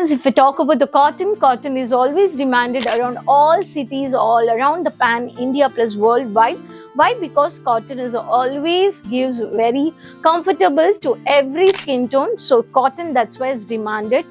friends, if we talk about the cotton is always demanded around all cities, all around the pan India plus worldwide. Why? Because cotton is always gives very comfortable to every skin tone. So cotton, that's why it's demanded.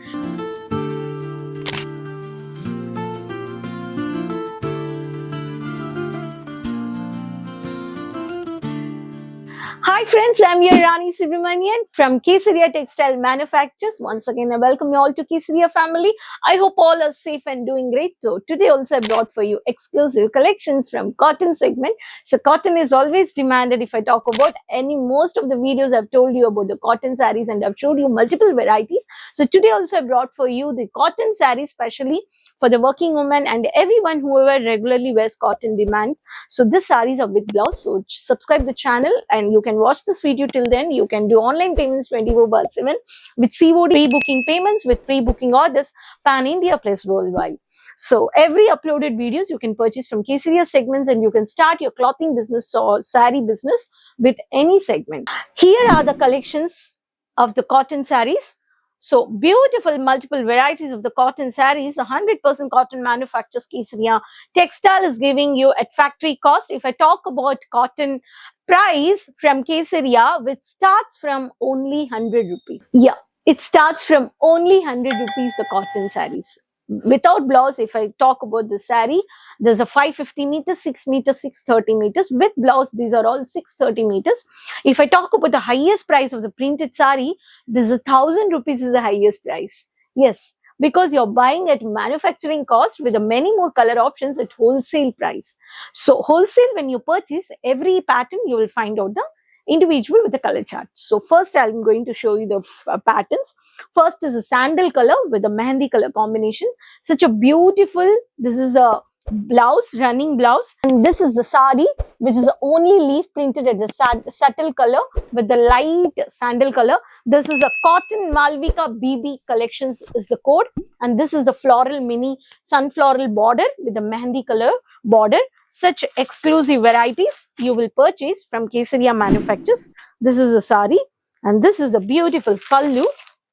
Hi friends, I'm your Rani Subramanian from Kesaria Textile Manufacturers. Once again, I welcome you all to Kesaria family. I hope all are safe and doing great. So today also I brought for you exclusive collections from cotton segment. So cotton is always demanded. If I talk about most of the videos I've told you about the cotton sarees and I've showed you multiple varieties. So today also I brought for you the cotton sarees specially for the working woman and everyone whoever regularly wears cotton demand. So this sarees are with blouse. So subscribe the channel and you can watch this video till then. You can do online payments 24/7 with COD pre-booking payments with pre-booking orders pan India plus worldwide. So every uploaded videos you can purchase from Kesaria segments and you can start your clothing business or saree business with any segment. Here are the collections of the cotton sarees. So beautiful multiple varieties of the cotton sarees. 100% cotton manufacturers Kesaria Textile is giving you at factory cost. If I talk about cotton price from Kesaria, which starts from only 100 rupees. Yeah, it starts from only 100 rupees, the cotton sarees. Without blouse, if I talk about the saree, there's a 550 meters, 6 meters, 630 meters. With blouse, these are all 630 meters. If I talk about the highest price of the printed saree, this is 1,000 rupees is the highest price. Yes, because you're buying at manufacturing cost with many more color options at wholesale price. So wholesale, when you purchase every pattern, you will find out the individual with the color chart. So first I'm going to show you the patterns. First is a sandal color with a mehendi color combination. Such a beautiful, this is a blouse, running blouse, and this is the sari, which is only leaf printed at the subtle color with the light sandal color. This is a cotton Malvika BB collections is the code, and this is the floral mini sunfloral border with the mehendi color border. Such exclusive varieties you will purchase from Kesaria manufacturers. This is the sari and this is the beautiful pallu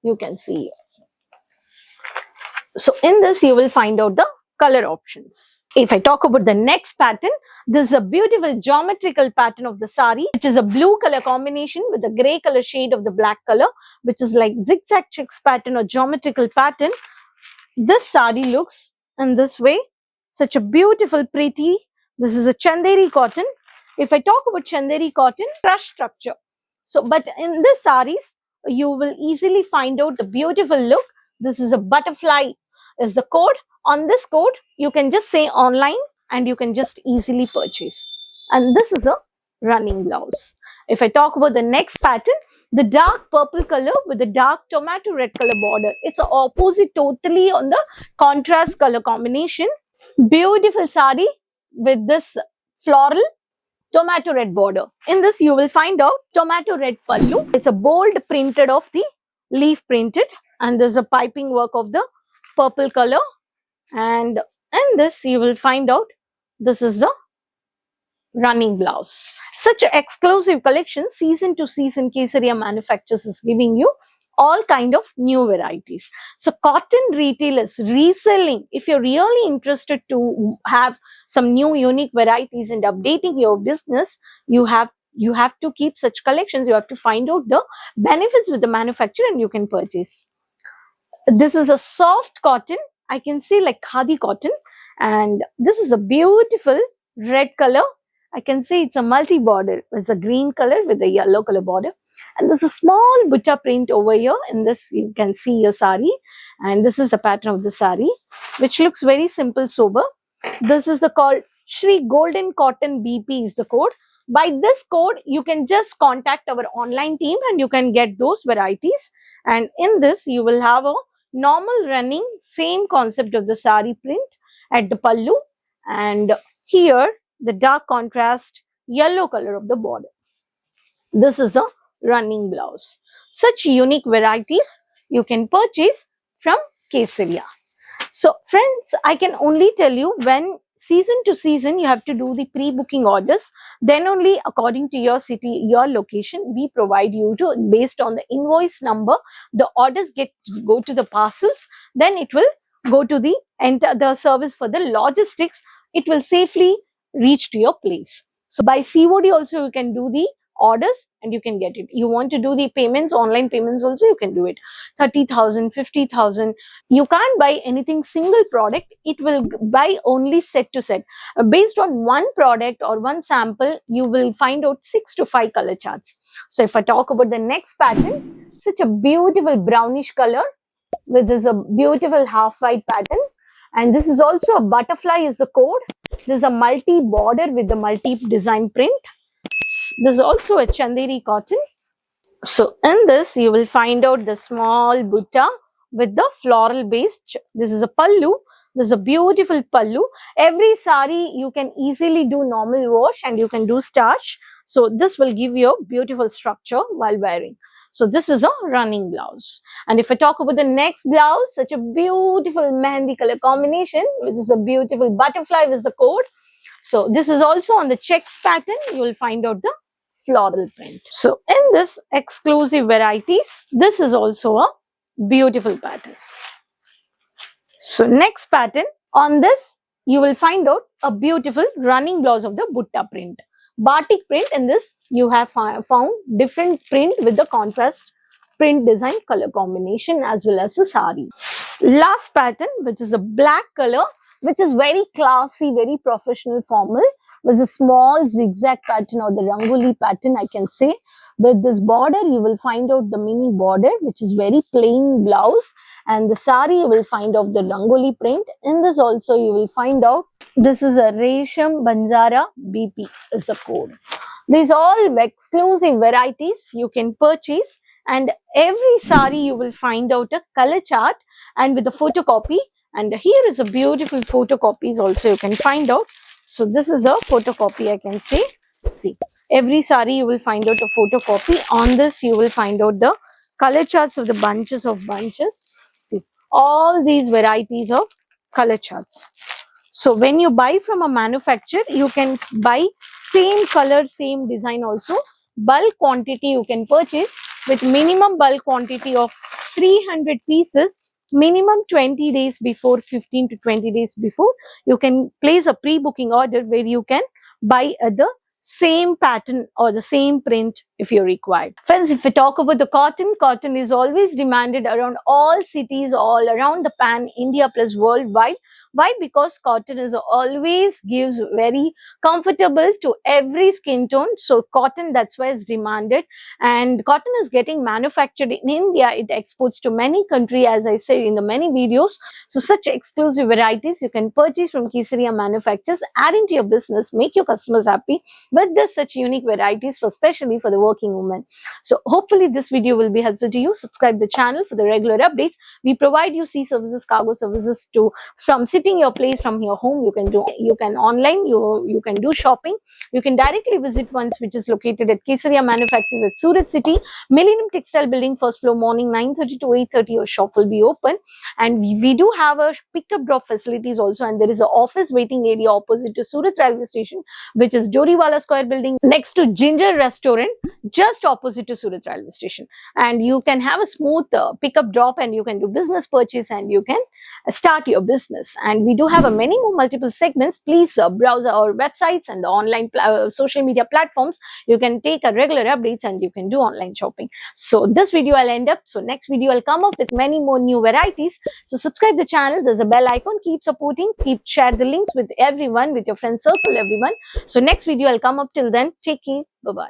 you can see. So in this you will find out the color options. If I talk about the next pattern, this is a beautiful geometrical pattern of the sari, which is a blue color combination with a grey color shade of the black color, which is like zigzag checks pattern or geometrical pattern. This sari looks in this way. Such a beautiful, pretty. This is a Chanderi cotton. If I talk about Chanderi cotton, crush structure. So, but in this sarees, you will easily find out the beautiful look. This is a butterfly is the code. On this code, you can just say online and you can just easily purchase. And this is a running blouse. If I talk about the next pattern, the dark purple color with the dark tomato red color border. It's a opposite totally on the contrast color combination. Beautiful sari with this floral tomato red border. In this you will find out tomato red pallu. It's a bold printed of the leaf printed and there's a piping work of the purple color, and in this you will find out this is the running blouse. Such an exclusive collection, season to season Kesaria manufacturers is giving you all kind of new varieties. So cotton retailers reselling, if you're really interested to have some new unique varieties and updating your business, you have to keep such collections. You have to find out the benefits with the manufacturer and you can purchase. This is a soft cotton, I can say like khadi cotton, and this is a beautiful red color. I can say it's a multi border. It's a green color with a yellow color border. And there's a small butta print over here. In this, you can see your sari. And this is the pattern of the sari, which looks very simple, sober. This is the called Shri Golden Cotton BP is the code. By this code, you can just contact our online team and you can get those varieties. And in this, you will have a normal running, same concept of the sari print at the pallu. And here, the dark contrast yellow color of the border. This is a running blouse. Such unique varieties you can purchase from Kesaria. So friends, I can only tell you when season to season, you have to do the pre-booking orders. Then only according to your city, your location, we provide you to, based on the invoice number, the orders go to the parcels. Then it will go to the service for the logistics. It will safely reach to your place. So by COD also you can do the orders and you can get it. You want to do the payments, online payments also, you can do it. 30,000, 50,000. You can't buy anything single product. It will buy only set to set. Based on one product or one sample, you will find out 6 to 5 color charts. So if I talk about the next pattern, such a beautiful brownish color with this a beautiful half white pattern. And this is also a butterfly is the code. This is a multi border with the multi design print. This is also a chanderi cotton. So in this you will find out the small butta with the floral based. This is a pallu. This is a beautiful pallu. Every sari you can easily do normal wash and you can do starch. So this will give you a beautiful structure while wearing. So this is a running blouse. And if I talk about the next blouse, such a beautiful mehendi color combination, which is a beautiful butterfly with the code. So this is also on the checks pattern. You will find out the floral print. So in this exclusive varieties, this is also a beautiful pattern. So next pattern, on this you will find out a beautiful running blouse of the butta print. Batik print. In this you have found different print with the contrast print design color combination as well as the sari. Last pattern, which is a black color, which is very classy, very professional formal, with a small zigzag pattern or the rangoli pattern, I can say. With this border, you will find out the mini border, which is very plain blouse. And the sari, you will find out the rangoli print. In this also, you will find out, this is a Resham Banjara BP is the code. These all exclusive varieties you can purchase. And every sari, you will find out a color chart and with a photocopy. And here is a beautiful photocopies also you can find out. So this is a photocopy, I can say. See, every sari you will find out a photocopy. On this you will find out the color charts of the bunches of bunches. See, all these varieties of color charts. So when you buy from a manufacturer, you can buy same color, same design also. Bulk quantity you can purchase with minimum bulk quantity of 300 pieces. Minimum 20 days before, 15 to 20 days before, you can place a pre-booking order where you can buy the same pattern or the same print if you're required. Friends, if we talk about the cotton, cotton is always demanded around all cities, all around the pan India plus worldwide. Why? Because cotton is always gives very comfortable to every skin tone. So cotton, that's why it's demanded. And cotton is getting manufactured in India. It exports to many countries, as I say in the many videos. So such exclusive varieties you can purchase from Kesaria manufacturers, add into your business, make your customers happy with this such unique varieties, for especially for the working woman. So hopefully this video will be helpful to you. Subscribe the channel for the regular updates. We provide you sea services, cargo services to from sitting your place from your home. You can online, you can do shopping. You can directly visit once, which is located at Kesaria Manufacturers at Surat City, Millennium Textile Building, first floor, morning 9:30 to 8:30. Your shop will be open, and we do have a pick-up drop facilities also. And there is an office waiting area opposite to Surat railway station, which is Doriwala Square building next to Ginger Restaurant, just opposite to Surat railway station. And you can have a smooth pick-up drop, and you can do business purchase, and you can start your business. And we do have a many more multiple segments. Please browse our websites and the online social media platforms. You can take a regular updates and you can do online shopping. So this video I'll end up. So next video I'll come up with many more new varieties. So subscribe the channel. There's a bell icon. Keep supporting. Keep share the links with everyone, with your friend circle, everyone. So next video I'll come up. Till then, take care. Bye-bye.